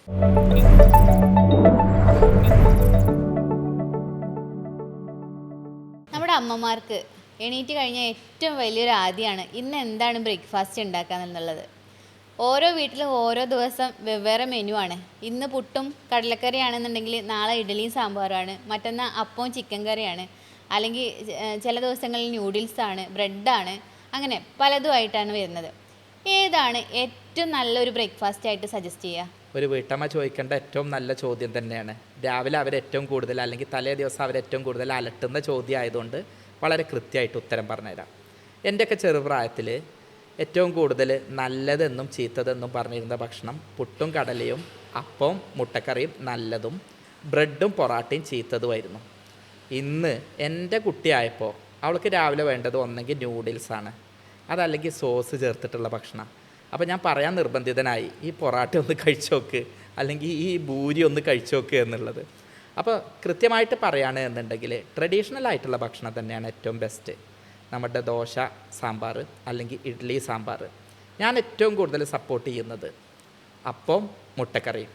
നമ്മുടെ അമ്മമാർക്ക് എണീറ്റ് കഴിഞ്ഞാൽ ഏറ്റവും വലിയൊരു ആദ്യമാണ് ഇന്ന് എന്താണ് ബ്രേക്ക്ഫാസ്റ്റ് ഉണ്ടാക്കുക എന്നുള്ളത്. ഓരോ വീട്ടിലും ഓരോ ദിവസം വെവ്വേറെ മെനു ആണ്. ഇന്ന് പുട്ടും കടലക്കറിയാണെന്നുണ്ടെങ്കിൽ നാളെ ഇഡ്ഡലിയും സാമ്പാറുമാണ്, മറ്റന്നാൾ അപ്പവും ചിക്കൻ കറിയാണ്, അല്ലെങ്കിൽ ചില ദിവസങ്ങളിൽ ന്യൂഡിൽസാണ്, ബ്രെഡാണ്, അങ്ങനെ പലതുമായിട്ടാണ് വരുന്നത്. ഏതാണ് ഏറ്റവും നല്ലൊരു ബ്രേക്ക്ഫാസ്റ്റ് ആയിട്ട് സജസ്റ്റ് ചെയ്യുക? ഒരു വീട്ടമ്മ ചോദിക്കേണ്ട ഏറ്റവും നല്ല ചോദ്യം തന്നെയാണ്. രാവിലെ അവരേറ്റവും കൂടുതൽ അല്ലെങ്കിൽ തലേ ദിവസം അവരേറ്റവും കൂടുതൽ അലട്ടുന്ന ചോദ്യം ആയതുകൊണ്ട് വളരെ കൃത്യമായിട്ട് ഉത്തരം പറഞ്ഞുതരാം. എൻ്റെയൊക്കെ ചെറുപ്രായത്തിൽ ഏറ്റവും കൂടുതൽ നല്ലതെന്നും ചീത്തതെന്നും പറഞ്ഞിരുന്ന ഭക്ഷണം പുട്ടും കടലയും അപ്പവും മുട്ടക്കറിയും നല്ലതും, ബ്രെഡും പൊറാട്ടയും ചീത്തതുമായിരുന്നു. ഇന്ന് എൻ്റെ കുട്ടിയായപ്പോൾ അവൾക്ക് രാവിലെ വേണ്ടത് ഒന്നെങ്കിൽ ന്യൂഡിൽസാണ്, അതല്ലെങ്കിൽ സോസ് ചേർത്തിട്ടുള്ള ഭക്ഷണം. അപ്പോൾ ഞാൻ പറയാൻ നിർബന്ധിതനായി, ഈ പൊറാട്ട ഒന്ന് കഴിച്ചു നോക്ക്, അല്ലെങ്കിൽ ഈ ഭൂരി ഒന്ന് കഴിച്ചു നോക്ക് എന്നുള്ളത്. അപ്പോൾ കൃത്യമായിട്ട് പറയുകയാണ് എന്നുണ്ടെങ്കിൽ ട്രഡീഷണൽ ആയിട്ടുള്ള ഭക്ഷണം തന്നെയാണ് ഏറ്റവും ബെസ്റ്റ്. നമ്മുടെ ദോശ സാമ്പാർ അല്ലെങ്കിൽ ഇഡ്ഡലി സാമ്പാർ. ഞാൻ ഏറ്റവും കൂടുതൽ സപ്പോർട്ട് ചെയ്യുന്നത് അപ്പം മുട്ടക്കറിയും.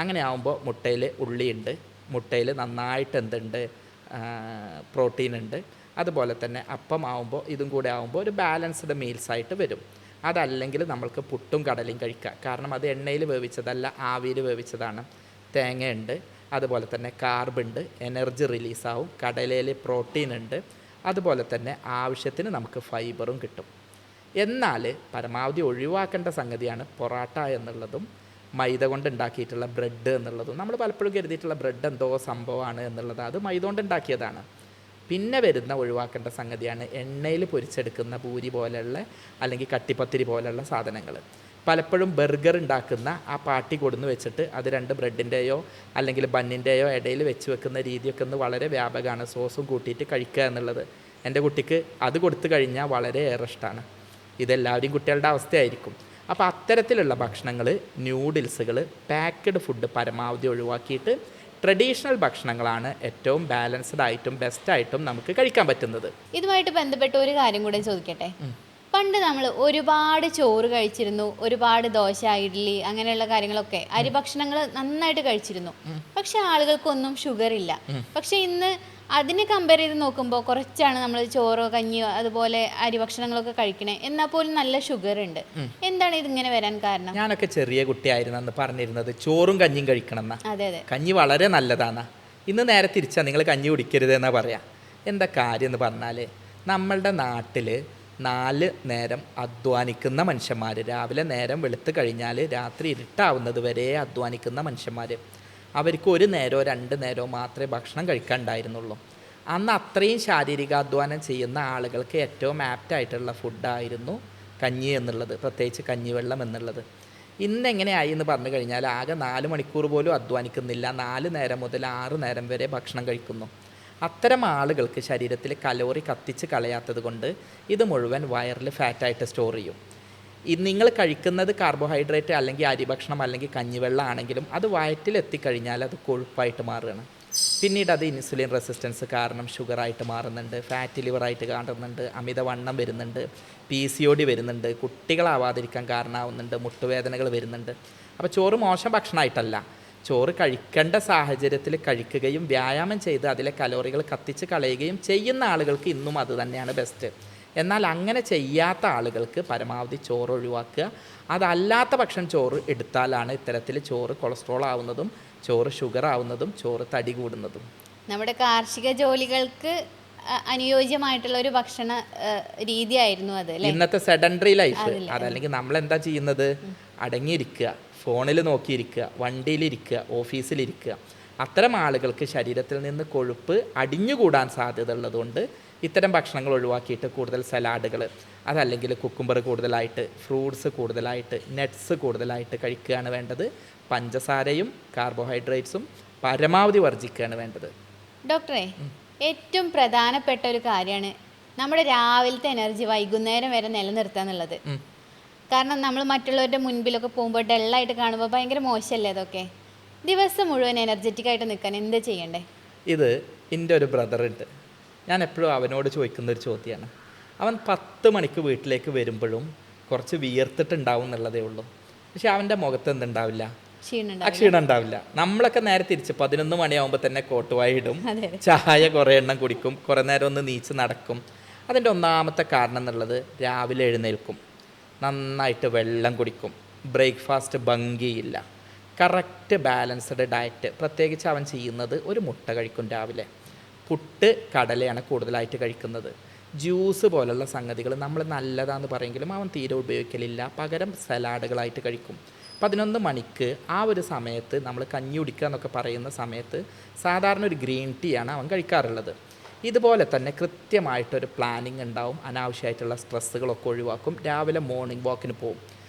അങ്ങനെ ആകുമ്പോൾ മുട്ടയിൽ ഉള്ളിയുണ്ട്, മുട്ടയിൽ നന്നായിട്ട് എന്തുണ്ട്, പ്രോട്ടീൻ ഉണ്ട്. അതുപോലെ തന്നെ അപ്പം ആകുമ്പോൾ ഇതും കൂടെ ആകുമ്പോൾ ഒരു ബാലൻസ്ഡ് മീൽസായിട്ട് വരും. അതല്ലെങ്കിൽ നമ്മൾക്ക് പുട്ടും കടലയും കഴിക്കാം, കാരണം അത് എണ്ണയിൽ വേവിച്ചതല്ല, ആവിയിൽ വേവിച്ചതാണ്. തേങ്ങയുണ്ട്, അതുപോലെ തന്നെ കാർബുണ്ട്, എനർജി റിലീസാവും, കടലയിൽ പ്രോട്ടീൻ ഉണ്ട്, അതുപോലെ തന്നെ ആവശ്യത്തിന് നമുക്ക് ഫൈബറും കിട്ടും. എന്നാൽ പരമാവധി ഒഴിവാക്കേണ്ട സംഗതിയാണ് പൊറാട്ട എന്നുള്ളതും മൈദ കൊണ്ട് ഉണ്ടാക്കിയിട്ടുള്ള ബ്രെഡ് എന്നുള്ളതും. നമ്മൾ പലപ്പോഴും കരുതിയിട്ടുള്ള ബ്രെഡ് എന്തോ സംഭവമാണ് എന്നുള്ളത്, അത് മൈദ കൊണ്ട് ഉണ്ടാക്കിയതാണ്. പിന്നെ വരുന്ന ഒഴിവാക്കേണ്ട സംഗതിയാണ് എണ്ണയിൽ പൊരിച്ചെടുക്കുന്ന പൂരി പോലെയുള്ള അല്ലെങ്കിൽ കട്ടിപ്പത്തിരി പോലെയുള്ള സാധനങ്ങൾ. പലപ്പോഴും ബർഗർ ഉണ്ടാക്കുന്ന ആ പാട്ടി കൊടുന്ന് വെച്ചിട്ട് അത് രണ്ട് ബ്രെഡിൻ്റെയോ അല്ലെങ്കിൽ ബന്നിൻ്റെയോ ഇടയിൽ വെച്ച് വെക്കുന്ന രീതിയൊക്കെ ഒന്ന് വളരെ വ്യാപകമാണ്. സോസും കൂട്ടിയിട്ട് കഴിക്കുക എന്നുള്ളത് എൻ്റെ കുട്ടിക്ക് അത് കൊടുത്തു കഴിഞ്ഞാൽ വളരെയേറെ ഇഷ്ടമാണ്. ഇതെല്ലാവരും കുട്ടികളുടെ അവസ്ഥയായിരിക്കും. അപ്പോൾ അത്തരത്തിലുള്ള ഭക്ഷണങ്ങൾ, ന്യൂഡിൽസുകൾ, പാക്ക്ഡ് ഫുഡ് പരമാവധി ഒഴിവാക്കിയിട്ട് ട്രഡീഷണൽ ഭക്ഷണങ്ങളാണ് ഏറ്റവും ബാലൻസ്ഡ് ആയിട്ടും ബെസ്റ്റായിട്ടും നമുക്ക് കഴിക്കാൻ പറ്റുന്നത്. ഇതുമായിട്ട് ബന്ധപ്പെട്ട ഒരു കാര്യം കൂടെ ചോദിക്കട്ടെ. പണ്ട് നമ്മൾ ഒരുപാട് ചോറ് കഴിച്ചിരുന്നു, ഒരുപാട് ദോശ, ഇഡ്ഡലി, അങ്ങനെയുള്ള കാര്യങ്ങളൊക്കെ, അരിഭക്ഷണങ്ങൾ നന്നായിട്ട് കഴിച്ചിരുന്നു. പക്ഷെ ആളുകൾക്കൊന്നും ഷുഗർ ഇല്ല. പക്ഷെ ഇന്ന് അതിനെ കമ്പയർ ചെയ്ത് നോക്കുമ്പോൾ കുറച്ചാണ് നമ്മൾ ചോറോ കഞ്ഞിയോ അതുപോലെ അരിഭക്ഷണങ്ങളൊക്കെ കഴിക്കണേ, എന്നാൽ പോലും നല്ല ഷുഗർ ഉണ്ട്. എന്താണ് ഇതിങ്ങനെ വരാൻ കാരണം? ഞാനൊക്കെ ചെറിയ കുട്ടിയായിരുന്നു അന്ന് പറഞ്ഞിരുന്നത് ചോറും കഞ്ഞിയും കഴിക്കണം എന്നാ. അതെ അതെ, കഞ്ഞി വളരെ നല്ലതാണ്. ഇന്ന് നേരെ തിരിച്ചാൽ നിങ്ങൾ കഞ്ഞി കുടിക്കരുത് എന്നാ പറയാം. എന്താ കാര്യം എന്ന് പറഞ്ഞാൽ, നമ്മളുടെ നാട്ടിൽ 4 നേരം അധ്വാനിക്കുന്ന മനുഷ്യന്മാർ, രാവിലെ നേരം വെളുത്ത് കഴിഞ്ഞാൽ രാത്രി ഇരുട്ടാവുന്നത് വരെ അധ്വാനിക്കുന്ന മനുഷ്യന്മാർ, അവർക്ക് 1 നേരമോ 2 നേരമോ മാത്രമേ ഭക്ഷണം കഴിക്കാനുണ്ടായിരുന്നുള്ളൂ. അന്ന് അത്രയും ശാരീരികാധ്വാനം ചെയ്യുന്ന ആളുകൾക്ക് ഏറ്റവും ആപ്റ്റായിട്ടുള്ള ഫുഡായിരുന്നു കഞ്ഞി എന്നുള്ളത്, പ്രത്യേകിച്ച് കഞ്ഞിവെള്ളം എന്നുള്ളത്. ഇന്നെങ്ങനെയായി എന്ന് പറഞ്ഞു കഴിഞ്ഞാൽ ആകെ 4 മണിക്കൂർ പോലും അധ്വാനിക്കുന്നില്ല, 4 നേരം മുതൽ 6 നേരം വരെ ഭക്ഷണം കഴിക്കുന്നു. അത്തരം ആളുകൾക്ക് ശരീരത്തിൽ കലോറി കത്തിച്ച് കളയാത്തത് കൊണ്ട് ഇത് മുഴുവൻ വയറിൽ ഫാറ്റായിട്ട് സ്റ്റോർ ചെയ്യും. നിങ്ങൾ കഴിക്കുന്നത് കാർബോഹൈഡ്രേറ്റ് അല്ലെങ്കിൽ അരിഭക്ഷണം അല്ലെങ്കിൽ കഞ്ഞിവെള്ളം ആണെങ്കിലും അത് വയറ്റിലെത്തിക്കഴിഞ്ഞാൽ അത് കൊഴുപ്പായിട്ട് മാറുകയാണ്. പിന്നീട് അത് ഇൻസുലിൻ റെസിസ്റ്റൻസ് കാരണം ഷുഗറായിട്ട് മാറുന്നുണ്ട്, ഫാറ്റ് ലിവറായിട്ട് കാണുന്നുണ്ട്, അമിതവണ്ണം വരുന്നുണ്ട്, PCOD വരുന്നുണ്ട്, കുട്ടികളാവാതിരിക്കാൻ കാരണമാവുന്നുണ്ട്, മുട്ടുവേദനകൾ വരുന്നുണ്ട്. അപ്പോൾ ചോറ് മോശം ഭക്ഷണമായിട്ടല്ല, ചോറ് കഴിക്കേണ്ട സാഹചര്യത്തിൽ കഴിക്കുകയും വ്യായാമം ചെയ്ത് അതിലെ കലോറികൾ കത്തിച്ച് കളയുകയും ചെയ്യുന്ന ആളുകൾക്ക് ഇന്നും അത് തന്നെയാണ് ബെസ്റ്റ്. എന്നാൽ അങ്ങനെ ചെയ്യാത്ത ആളുകൾക്ക് പരമാവധി ചോറ് ഒഴിവാക്കുക. അതല്ലാത്ത പക്ഷം ചോറ് എടുത്താലാണ് ഇത്തരത്തിൽ ചോറ് കൊളസ്ട്രോൾ ആവുന്നതും ചോറ് ഷുഗർ ആവുന്നതും ചോറ് തടി കൂടുന്നതും. നമ്മുടെ കാർഷിക ജോലികൾക്ക് അനുയോജ്യമായിട്ടുള്ള ഒരു ഭക്ഷണ രീതിയായിരുന്നു അത്. ഇന്നത്തെ സെഡൻഡറി ലൈഫ് അതല്ലെങ്കിൽ നമ്മളെന്താ ചെയ്യുന്നത്? അടങ്ങിയിരിക്കുക, ഫോണിൽ നോക്കിയിരിക്കുക, വണ്ടിയിലിരിക്കുക, ഓഫീസിലിരിക്കുക. അത്തരം ആളുകൾക്ക് ശരീരത്തിൽ നിന്ന് കൊഴുപ്പ് അടിഞ്ഞുകൂടാൻ സാധ്യത ഉള്ളതുകൊണ്ട് ഇത്തരം ഭക്ഷണങ്ങൾ ഒഴിവാക്കിയിട്ട് കൂടുതൽ സലാഡുകൾ, അതല്ലെങ്കിൽ കുക്കുംബർ കൂടുതലായിട്ട്, ഫ്രൂട്ട്സ് കൂടുതലായിട്ട്, നട്ട്സ് കൂടുതലായിട്ട് കഴിക്കുകയാണ് വേണ്ടത്. പഞ്ചസാരയും കാർബോഹൈഡ്രേറ്റ്സും പരമാവധി വർജിക്കുകയാണ് വേണ്ടത്. ഡോക്ടറെ, ഏറ്റവും പ്രധാനപ്പെട്ട ഒരു കാര്യമാണ് നമ്മുടെ രാവിലത്തെ എനർജി വൈകുന്നേരം വരെ നിലനിർത്തുക എന്നുള്ളത്. കാരണം നമ്മൾ മറ്റുള്ളവരുടെ മുൻപിലൊക്കെ പോകുമ്പോൾ ഡള്ളായിട്ട് കാണുമ്പോൾ ഭയങ്കര മോശമല്ലേ അതൊക്കെ? ദിവസം മുഴുവൻ എനർജറ്റിക് ആയിട്ട് നിൽക്കാൻ എന്താ ചെയ്യണ്ടേ? ഇത് എൻ്റെ ഒരു ബ്രദറുണ്ട്, ഞാൻ എപ്പോഴും അവനോട് ചോദിക്കുന്നൊരു ചോദ്യമാണ്. അവൻ 10 മണിക്ക് വീട്ടിലേക്ക് വരുമ്പോഴും കുറച്ച് വിയർത്തിട്ടുണ്ടാവും എന്നുള്ളതേ ഉള്ളൂ. പക്ഷെ അവൻ്റെ മുഖത്ത് എന്തുണ്ടാവില്ല? ക്ഷീണം ആ ക്ഷീണം ഉണ്ടാവില്ല. നമ്മളൊക്കെ നേരെ തിരിച്ച് 11 മണിയാകുമ്പോൾ തന്നെ കോട്ടുവായി ഇടും, ചായ കുറേ എണ്ണം കുടിക്കും, കുറേ നേരം ഒന്ന് നീച്ച് നടക്കും. അതിൻ്റെ ഒന്നാമത്തെ കാരണം എന്നുള്ളത് രാവിലെ എഴുന്നേൽക്കും, നന്നായിട്ട് വെള്ളം കുടിക്കും, ബ്രേക്ക്ഫാസ്റ്റ് ഭംഗിയില്ല, കറക്റ്റ് ബാലൻസ്ഡ് ഡയറ്റ്. പ്രത്യേകിച്ച് അവൻ ചെയ്യുന്നത് ഒരു മുട്ട കഴിക്കും രാവിലെ, പുട്ട് കടലയാണ് കൂടുതലായിട്ട് കഴിക്കുന്നത്. ജ്യൂസ് പോലുള്ള സംഗതികൾ നമ്മൾ നല്ലതാണെന്ന് പറയുമെങ്കിലും അവൻ തീരെ ഉപയോഗിക്കലില്ല, പകരം സലാഡുകളായിട്ട് കഴിക്കും. 11 മണിക്ക് ആ ഒരു സമയത്ത് നമ്മൾ കഞ്ഞി കുടിക്കുക എന്നൊക്കെ പറയുന്ന സമയത്ത് സാധാരണ ഒരു ഗ്രീൻ ടീ ആണ് അവൻ കഴിക്കാറുള്ളത്. ഇതുപോലെ തന്നെ കൃത്യമായിട്ടൊരു പ്ലാനിങ് ഉണ്ടാവും, അനാവശ്യമായിട്ടുള്ള സ്ട്രെസ്സുകളൊക്കെ ഒഴിവാക്കും, രാവിലെ മോർണിംഗ് വാക്കിന് പോകും.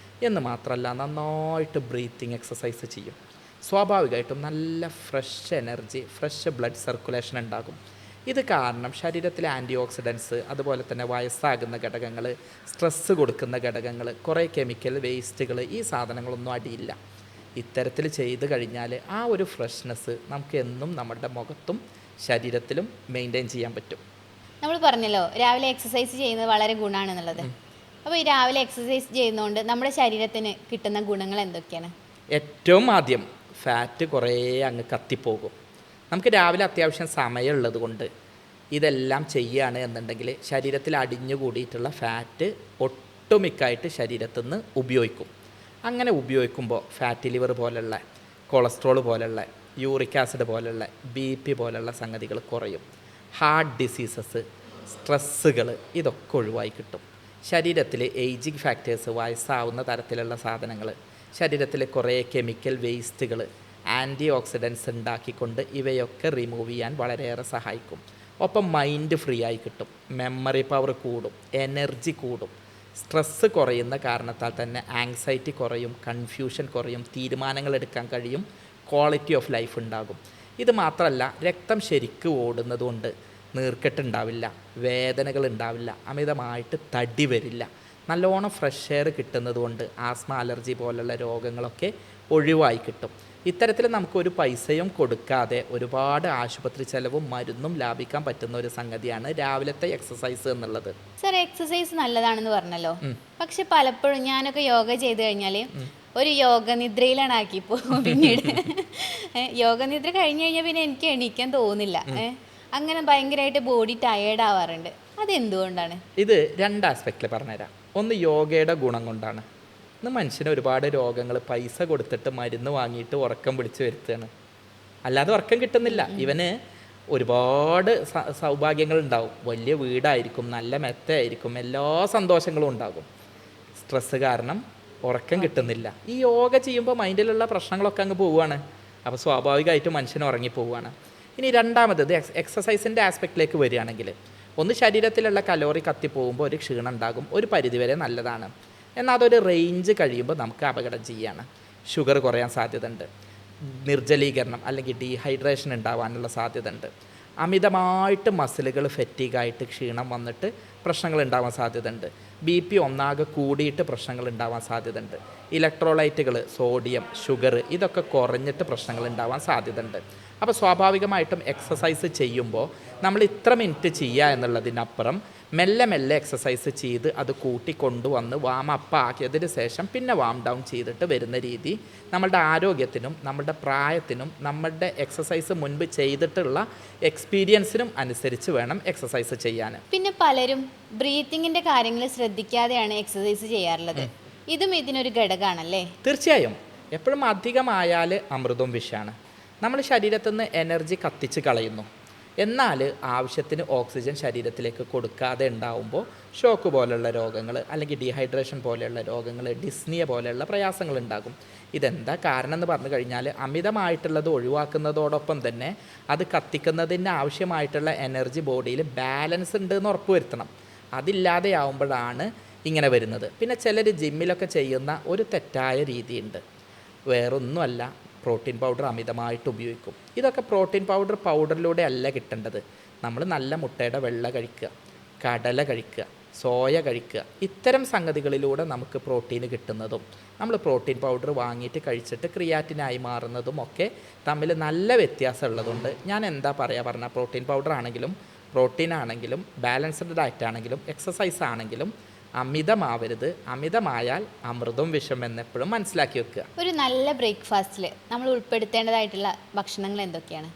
എന്ന് മാത്രമല്ല നന്നായിട്ട് ബ്രീത്തിങ് എക്സസൈസ് ചെയ്യും. സ്വാഭാവികമായിട്ടും നല്ല fresh energy, fresh blood circulation ഉണ്ടാകും. ഇത് കാരണം ശരീരത്തിലെ ആൻറ്റി ഓക്സിഡൻസ്, അതുപോലെ തന്നെ വയസ്സാകുന്ന ഘടകങ്ങൾ, സ്ട്രെസ്സ് കൊടുക്കുന്ന ഘടകങ്ങൾ, കുറേ കെമിക്കൽ വേസ്റ്റുകൾ, ഈ സാധനങ്ങളൊന്നും അടിയില്ല. ഇത്തരത്തിൽ ചെയ്ത് കഴിഞ്ഞാൽ ആ ഒരു ഫ്രഷ്നെസ് നമുക്ക് എന്നും നമ്മുടെ മുഖത്തും ശരീരത്തിലും മെയിൻറ്റെയിൻ ചെയ്യാൻ പറ്റും. നമ്മൾ പറഞ്ഞല്ലോ രാവിലെ എക്സസൈസ് ചെയ്യുന്നത് വളരെ ഗുണമാണെന്നുള്ളത്. അപ്പോൾ ഈ രാവിലെ എക്സസൈസ് ചെയ്യുന്നതുകൊണ്ട് നമ്മുടെ ശരീരത്തിന് കിട്ടുന്ന ഗുണങ്ങൾ എന്തൊക്കെയാണ്? ഏറ്റവും ആദ്യം ഫാറ്റ് കുറേ അങ്ങ് കത്തിപ്പോകും. നമുക്ക് രാവിലെ അത്യാവശ്യം സമയമുള്ളത് കൊണ്ട് ഇതെല്ലാം ചെയ്യുകയാണ് എന്നുണ്ടെങ്കിൽ ശരീരത്തിൽ അടിഞ്ഞു കൂടിയിട്ടുള്ള ഫാറ്റ് ഒട്ടുമിക്കായിട്ട് ശരീരത്തിൽ നിന്ന് ഉപയോഗിക്കും. അങ്ങനെ ഉപയോഗിക്കുമ്പോൾ ഫാറ്റി ലിവർ പോലുള്ള, കൊളസ്ട്രോൾ പോലുള്ള, യൂറിക് ആസിഡ് പോലുള്ള, BP പോലുള്ള സംഗതികൾ കുറയും. ഹാർട്ട് ഡിസീസസ്, സ്ട്രെസ്സുകൾ, ഇതൊക്കെ ഒഴിവായി കിട്ടും. ശരീരത്തിൽ ഏജിങ് ഫാക്ടേഴ്സ്, വയസ്സാവുന്ന തരത്തിലുള്ള സാധനങ്ങൾ, ശരീരത്തിൽ കുറേ കെമിക്കൽ വേസ്റ്റുകൾ, ആൻറ്റി ഓക്സിഡൻസ് ഉണ്ടാക്കിക്കൊണ്ട് ഇവയൊക്കെ റിമൂവ് ചെയ്യാൻ വളരെയേറെ സഹായിക്കും. ഒപ്പം മൈൻഡ് ഫ്രീ ആയി കിട്ടും, മെമ്മറി പവർ കൂടും, എനർജി കൂടും. സ്ട്രെസ്സ് കുറയുന്ന കാരണത്താൽ തന്നെ ആങ്സൈറ്റി കുറയും, കൺഫ്യൂഷൻ കുറയും, തീരുമാനങ്ങൾ എടുക്കാൻ കഴിയും, ക്വാളിറ്റി ഓഫ് ലൈഫ് ഉണ്ടാകും. ഇത് മാത്രമല്ല രക്തം ശരിക്ക് ഓടുന്നതുകൊണ്ട് നീർക്കെട്ടുണ്ടാവില്ല, വേദനകൾ ഉണ്ടാവില്ല, അമിതമായിട്ട് തടി വരില്ല. നല്ലോണം ഫ്രഷ് എയർ കിട്ടുന്നത് കൊണ്ട് ആസ്മ, അലർജി പോലുള്ള രോഗങ്ങളൊക്കെ ഒഴിവായി കിട്ടും. ഇത്തരത്തിൽ നമുക്കൊരു പൈസയും കൊടുക്കാതെ ഒരുപാട് ആശുപത്രി ചെലവും മരുന്നും ലാഭിക്കാൻ പറ്റുന്ന ഒരു സംഗതിയാണ് രാവിലത്തെ എക്സസൈസ് എന്നുള്ളത്. സർ, എക്സസൈസ് നല്ലതാണെന്ന് പറഞ്ഞല്ലോ, പക്ഷെ പലപ്പോഴും ഞാനൊക്കെ യോഗ ചെയ്ത് കഴിഞ്ഞാൽ ഒരു യോഗ നിദ്രയിലാണ് ആക്കി പോകും. പിന്നീട് യോഗ നിദ്ര കഴിഞ്ഞ് കഴിഞ്ഞാൽ പിന്നെ എനിക്ക് എണീക്കാൻ തോന്നില്ല. അങ്ങനെ ഭയങ്കരമായിട്ട് ബോഡി ടയേർഡ് ആവാറുണ്ട്. അതെന്തുകൊണ്ടാണ്? ഇത് 2 ആസ്പെക്റ്റിൽ പറഞ്ഞുതരാം. ഒന്ന് യോഗയുടെ ഗുണം കൊണ്ടാണ്. ഇന്ന് മനുഷ്യന് ഒരുപാട് രോഗങ്ങൾ പൈസ കൊടുത്തിട്ട് മരുന്ന് വാങ്ങിയിട്ട് ഉറക്കം പിടിച്ച് വരുത്തുകയാണ്, അല്ലാതെ ഉറക്കം കിട്ടുന്നില്ല. ഇവന് ഒരുപാട് സൗഭാഗ്യങ്ങളുണ്ടാവും, വലിയ വീടായിരിക്കും, നല്ല മെത്തയായിരിക്കും, എല്ലാ സന്തോഷങ്ങളും ഉണ്ടാകും. സ്ട്രെസ്സ് കാരണം ഉറക്കം കിട്ടുന്നില്ല. ഈ യോഗ ചെയ്യുമ്പോൾ മൈൻഡിലുള്ള പ്രശ്നങ്ങളൊക്കെ അങ്ങ് പോവുകയാണ്. അപ്പോൾ സ്വാഭാവികമായിട്ടും മനുഷ്യൻ ഉറങ്ങിപ്പോവുകയാണ്. ഇനി രണ്ടാമത് എക്സസൈസിൻ്റെ ആസ്പെക്റ്റിലേക്ക് വരികയാണെങ്കിൽ, ഒന്ന് ശരീരത്തിലുള്ള കലോറി കത്തിപ്പോകുമ്പോൾ ഒരു ക്ഷീണം ഉണ്ടാകും, ഒരു പരിധിവരെ നല്ലതാണ്. എന്നാൽ അതൊരു റേഞ്ച് കഴിയുമ്പോൾ നമുക്ക് അപകടം ചെയ്യുകയാണ്. ഷുഗർ കുറയാൻ സാധ്യതയുണ്ട്, നിർജ്ജലീകരണം അല്ലെങ്കിൽ ഡീഹൈഡ്രേഷൻ ഉണ്ടാവാനുള്ള സാധ്യതയുണ്ട്, അമിതമായിട്ട് മസിലുകൾ ഫെറ്റീഗായിട്ട് ക്ഷീണം വന്നിട്ട് പ്രശ്നങ്ങൾ ഉണ്ടാവാൻ സാധ്യതയുണ്ട്, BP ഒന്നാകെ കൂടിയിട്ട് പ്രശ്നങ്ങൾ ഉണ്ടാവാൻ സാധ്യതയുണ്ട്, ഇലക്ട്രോലൈറ്റുകൾ, സോഡിയം, ഷുഗർ, ഇതൊക്കെ കുറഞ്ഞിട്ട് പ്രശ്നങ്ങൾ ഉണ്ടാവാൻ സാധ്യതയുണ്ട്. അപ്പോൾ സ്വാഭാവികമായിട്ടും എക്സസൈസ് ചെയ്യുമ്പോൾ നമ്മൾ ഇത്ര മിനിറ്റ് ചെയ്യുക എന്നുള്ളതിനപ്പുറം മെല്ലെ മെല്ലെ എക്സസൈസ് ചെയ്ത് അത് കൂട്ടിക്കൊണ്ടുവന്ന് വാം അപ്പ് ആക്കിയതിന് ശേഷം പിന്നെ വാം ഡൗൺ ചെയ്തിട്ട് വരുന്ന രീതി നമ്മളുടെ ആരോഗ്യത്തിനും നമ്മളുടെ പ്രായത്തിനും നമ്മളുടെ എക്സസൈസ് മുൻപ് ചെയ്തിട്ടുള്ള എക്സ്പീരിയൻസിനും അനുസരിച്ച് വേണം എക്സസൈസ് ചെയ്യാൻ. പിന്നെ പലരും ബ്രീത്തിങ്ങിൻ്റെ കാര്യങ്ങൾ ശ്രദ്ധിക്കാതെയാണ് എക്സസൈസ് ചെയ്യാറുള്ളത്. ഇതും ഇതിനൊരു ഘടകമാണല്ലേ? തീർച്ചയായും. എപ്പോഴും അധികമായാൽ അമൃതവും വിഷമാണ്. നമ്മൾ ശരീരത്തിൽ നിന്ന് എനർജി കത്തിച്ച് കളയുന്നു, എന്നാൽ ആവശ്യത്തിന് ഓക്സിജൻ ശരീരത്തിലേക്ക് കൊടുക്കാതെ ഉണ്ടാവുമ്പോൾ ഷോക്ക് പോലെയുള്ള രോഗങ്ങൾ, അല്ലെങ്കിൽ ഡീഹൈഡ്രേഷൻ പോലെയുള്ള രോഗങ്ങൾ, ഡിസ്നിയ പോലെയുള്ള പ്രയാസങ്ങൾ ഉണ്ടാകും. ഇതെന്താ കാരണം എന്ന് പറഞ്ഞു കഴിഞ്ഞാൽ അമിതമായിട്ടുള്ളത് ഒഴിവാക്കുന്നതോടൊപ്പം തന്നെ അത് കത്തിക്കുന്നതിന് ആവശ്യമായിട്ടുള്ള എനർജി ബോഡിയിൽ ബാലൻസ് ഉണ്ട് എന്ന് ഉറപ്പുവരുത്തണം. അതില്ലാതെയാവുമ്പോഴാണ് ഇങ്ങനെ വരുന്നത്. പിന്നെ ചിലർ ജിമ്മിലൊക്കെ ചെയ്യുന്ന ഒരു തെറ്റായ രീതിയുണ്ട്. വേറൊന്നുമല്ല, പ്രോട്ടീൻ പൗഡർ അമിതമായിട്ട് ഉപയോഗിക്കും. ഇതൊക്കെ പ്രോട്ടീൻ പൗഡറിലൂടെ അല്ല കിട്ടേണ്ടത്. നമ്മൾ നല്ല മുട്ടയുടെ വെള്ള കഴിക്കുക, കടല കഴിക്കുക, സോയ കഴിക്കുക, ഇത്തരം സംഗതികളിലൂടെ നമുക്ക് പ്രോട്ടീൻ കിട്ടുന്നതും നമ്മൾ പ്രോട്ടീൻ പൗഡർ വാങ്ങിയിട്ട് കഴിച്ചിട്ട് ക്രിയാറ്റിനായി മാറുന്നതും ഒക്കെ തമ്മിൽ നല്ല വ്യത്യാസം ഉള്ളതുകൊണ്ട് ഞാൻ എന്താ പറഞ്ഞാൽ പ്രോട്ടീൻ പൗഡർ ആണെങ്കിലും പ്രോട്ടീൻ ആണെങ്കിലും ബാലൻസ്ഡ് ഡയറ്റ് ആണെങ്കിലും എക്സസൈസ് ആണെങ്കിലും അമിതമാവരുത്, അമിതമായാൽ അമൃതം വിഷം എന്നെപ്പോഴും മനസ്സിലാക്കി വെക്കുക. ഒരു നല്ല ബ്രേക്ക്ഫാസ്റ്റിൽ നമ്മൾ ഉൾപ്പെടുത്തേണ്ടതായിട്ടുള്ള ഭക്ഷണങ്ങൾ എന്തൊക്കെയാണ്?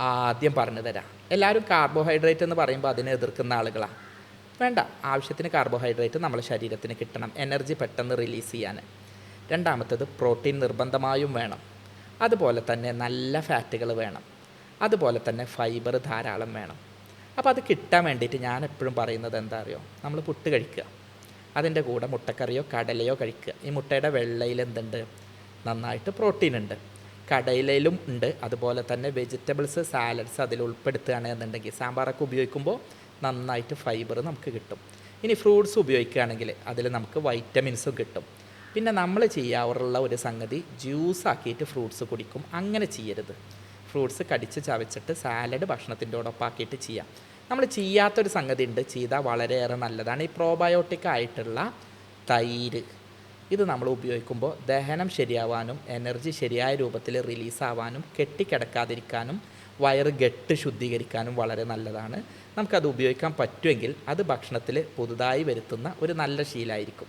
ആദ്യം പറഞ്ഞു തരാം. എല്ലാവരും കാർബോഹൈഡ്രേറ്റ് എന്ന് പറയുമ്പോൾ അതിനെ എതിർക്കുന്ന ആളുകളാണ്. വേണ്ട, ആവശ്യത്തിന് കാർബോഹൈഡ്രേറ്റ് നമ്മുടെ ശരീരത്തിന് കിട്ടണം, എനർജി പെട്ടെന്ന് റിലീസ് ചെയ്യാൻ. രണ്ടാമത്തേത് പ്രോട്ടീൻ നിർബന്ധമായും വേണം. അതുപോലെ തന്നെ നല്ല ഫാറ്റുകൾ വേണം. അതുപോലെ തന്നെ ഫൈബർ ധാരാളം വേണം. അപ്പോൾ അത് കിട്ടാൻ വേണ്ടിയിട്ട് ഞാൻ എപ്പോഴും പറയുന്നത് എന്താ അറിയോ, നമ്മൾ പുട്ട് കഴിക്കുക, അതിൻ്റെ കൂടെ മുട്ടക്കറിയോ കടലയോ കഴിക്കുക. ഈ മുട്ടയുടെ വെള്ളയിൽ എന്തുണ്ട്? നന്നായിട്ട് പ്രോട്ടീൻ ഉണ്ട്. കടയിലും ഉണ്ട്. അതുപോലെ തന്നെ വെജിറ്റബിൾസ്, സാലഡ്സ് അതിൽ ഉൾപ്പെടുത്തുകയാണ് എന്നുണ്ടെങ്കിൽ, സാമ്പാറൊക്കെ ഉപയോഗിക്കുമ്പോൾ നന്നായിട്ട് ഫൈബർ നമുക്ക് കിട്ടും. ഇനി ഫ്രൂട്ട്സ് ഉപയോഗിക്കുകയാണെങ്കിൽ അതിൽ നമുക്ക് വൈറ്റമിൻസും കിട്ടും. പിന്നെ നമ്മൾ ചെയ്യാറുള്ള ഒരു സംഗതി, ജ്യൂസ് ആക്കിയിട്ട് ഫ്രൂട്ട്സ് കുടിക്കും. അങ്ങനെ ചെയ്യരുത്. ഫ്രൂട്ട്സ് കടിച്ച് ചവച്ചിട്ട് സാലഡ് ഭക്ഷണത്തിൻ്റെ ഒപ്പം ആക്കിയിട്ട് ചെയ്യാം. നമ്മൾ ചെയ്യാത്തൊരു സംഗതി ഉണ്ട്, ചെയ്താൽ വളരെയേറെ നല്ലതാണ്. ഈ പ്രോബയോട്ടിക് ആയിട്ടുള്ള തൈര്, ഇത് നമ്മൾ ഉപയോഗിക്കുമ്പോൾ ദഹനം ശരിയാവാനും എനർജി ശരിയായ രൂപത്തിൽ റിലീസാവാനും കെട്ടിക്കിടക്കാതിരിക്കാനും വയറ് ഗട്ട് ശുദ്ധീകരിക്കാനും വളരെ നല്ലതാണ്. നമുക്കത് ഉപയോഗിക്കാൻ പറ്റുമെങ്കിൽ അത് ഭക്ഷണത്തിൽ പുതുതായി വരുത്തുന്ന ഒരു നല്ല ശീലമായിരിക്കും.